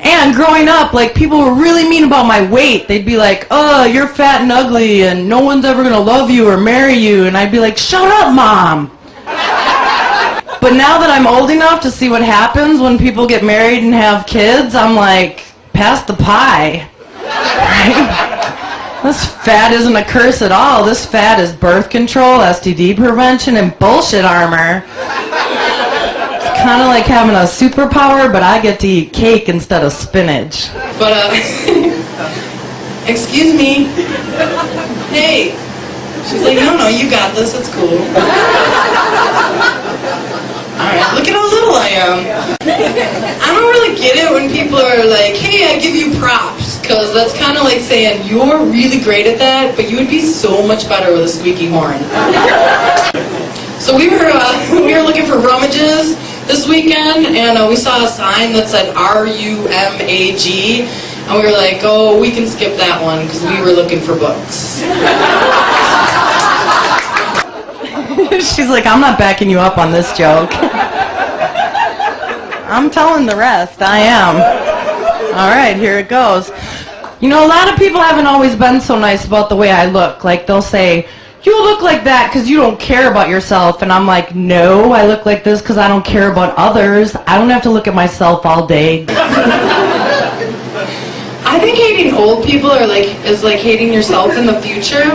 And growing up, like, people were really mean about my weight. They'd be like, oh, you're fat and ugly, and no one's ever going to love you or marry you. And I'd be like, shut up, Mom. But now that I'm old enough to see what happens when people get married and have kids, I'm like, pass the pie. Right? This fat isn't a curse at all. This fat is birth control, STD prevention, and bullshit armor. It's kind of like having a superpower, but I get to eat cake instead of spinach. But, excuse me. Hey. She's like, no, you got this. It's cool. Alright, look at how little I am. I don't really get it when people are like, hey, I give you props, because that's kind of like saying, you're really great at that, but you would be so much better with a squeaky horn. So we were looking for rummages this weekend, and we saw a sign that said R-U-M-A-G, and we were like, oh, we can skip that one, because we were looking for books. She's like, I'm not backing you up on this joke. I'm telling the rest. I am. All right, here it goes. You know, a lot of people haven't always been so nice about the way I look. Like, they'll say, you look like that because you don't care about yourself. And I'm like, no, I look like this because I don't care about others. I don't have to look at myself all day. I think hating old people is like hating yourself in the future.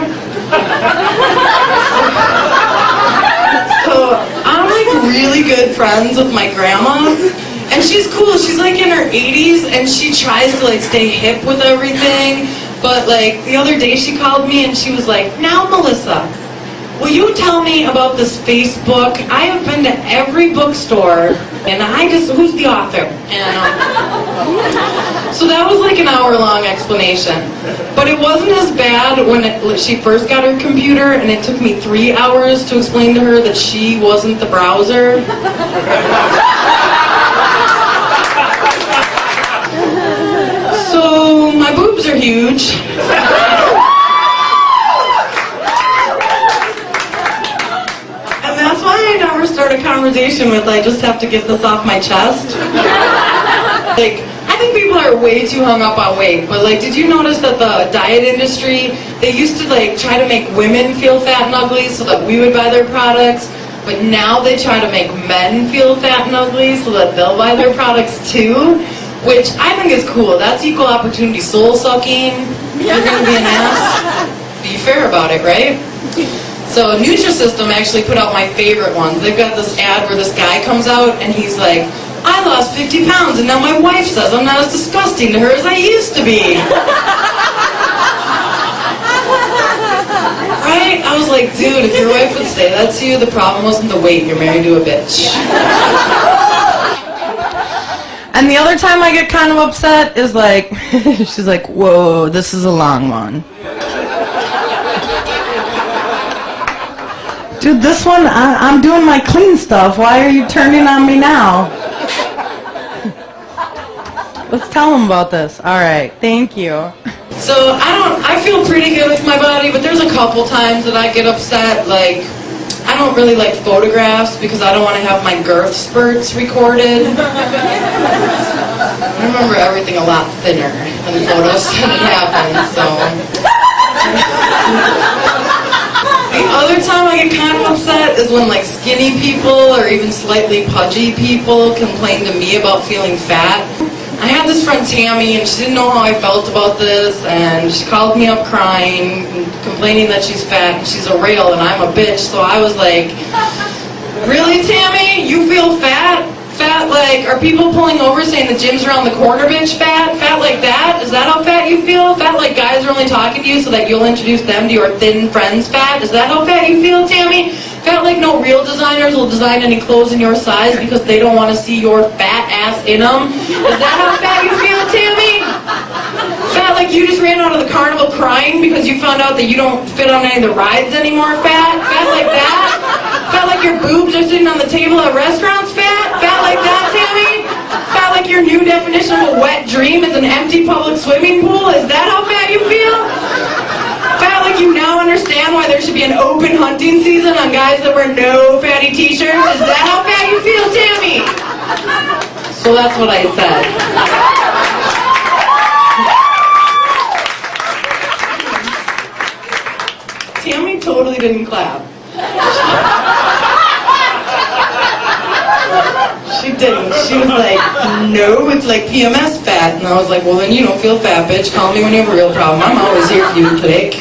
So I'm like really good friends with my grandma, and she's cool. She's like in her 80s, and she tries to like stay hip with everything. But like the other day she called me and she was like, now Melissa, will you tell me about this Facebook? I have been to every bookstore, and who's the author? And so that was like an hour-long explanation. But it wasn't as bad when she first got her computer, and it took me 3 hours to explain to her that she wasn't the browser. So my boobs are huge. Start a conversation with, I just have to get this off my chest. Like, I think people are way too hung up on weight, but like, did you notice that the diet industry, they used to like try to make women feel fat and ugly so that we would buy their products, but now they try to make men feel fat and ugly so that they'll buy their products too, which I think is cool. That's equal opportunity soul sucking. You're gonna be an ass. Be fair about it, right? So Nutrisystem actually put out my favorite ones. They've got this ad where this guy comes out and he's like, I lost 50 pounds and now my wife says I'm not as disgusting to her as I used to be. Right? I was like, dude, if your wife would say that to you, the problem wasn't the weight. You're married to a bitch. And the other time I get kind of upset is like, she's like, whoa, this is a long one. Dude, this one, I'm doing my clean stuff. Why are you turning on me now? Let's tell them about this. All right, thank you. So I feel pretty good with my body, but there's a couple times that I get upset. Like, I don't really like photographs because I don't want to have my girth spurts recorded. I remember everything a lot thinner than the photos when it happened, so. The other time I get kind of upset is when like skinny people or even slightly pudgy people complain to me about feeling fat. I had this friend Tammy, and she didn't know how I felt about this, and she called me up crying, complaining that she's fat and she's a rail and I'm a bitch. So I was like, really, Tammy? You feel fat? Fat like, are people pulling over saying the gym's around the corner, bitch? Fat? Fat like that? Is that how fat you feel? Fat like guys are only talking to you so that you'll introduce them to your thin friends? Fat? Is that how fat you feel, Tammy? Fat like no real designers will design any clothes in your size because they don't want to see your fat ass in them? Is that how fat you feel, Tammy? Fat like you just ran out of the carnival crying because you found out that you don't fit on any of the rides anymore? Fat? Fat like that? Fat like your boobs are sitting on the table at restaurants? Fat? Fat like that, Tammy? Fat like your new definition of a wet dream is an empty public swimming pool? Is that how fat you feel? Fat like you now understand why there should be an open hunting season on guys that wear no fatty t-shirts? Is that how fat you feel, Tammy? So that's what I said. Tammy totally didn't clap. She didn't. She was like, no, it's like PMS fat. And I was like, well, then you don't feel fat, bitch. Call me when you have a real problem. I'm always here for you, click.